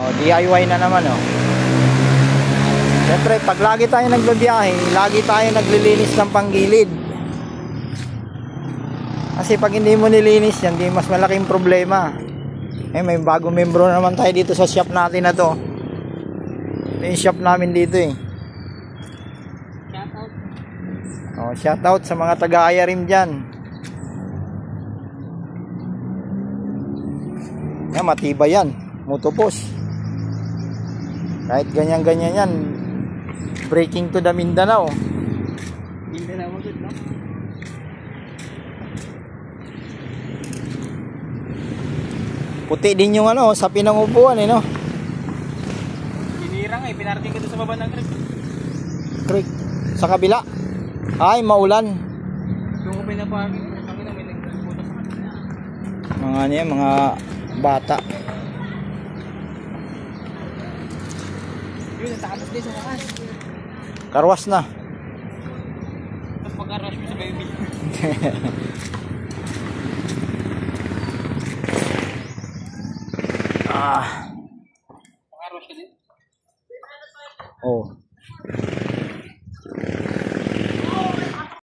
Oh, DIY na naman oh. Siyempre, pag lagi tayo nagbabiyahe, lagi tayo naglilinis ng panggilid. Kasi pag hindi mo nilinis yan, di mas malaking problema. Eh, may bagong membro naman tayo dito sa shop natin na to. Ito yung shop namin dito eh. Shoutout. Oh, shoutout sa mga taga-ayarim dyan. Yan, matibay yan. Motopos. Kahit ganyan-ganyan yan. Breaking to the Mindanao. Mindanao mo good, no? Puti din yung ano, sa pinangupuan eh, no? Sinira nga eh, pinarating ko sa baba ng creek. Creek. Sa kabila. Ay, maulan. Yung ko pinaparking, kami na may nagpupunta sa kanila. Mga ano yan, mga bata. Yun, natapos din sa wakas. Karwas na. Tapos pagka-rush mo sa baby. Pagka-rush ka din? Oh.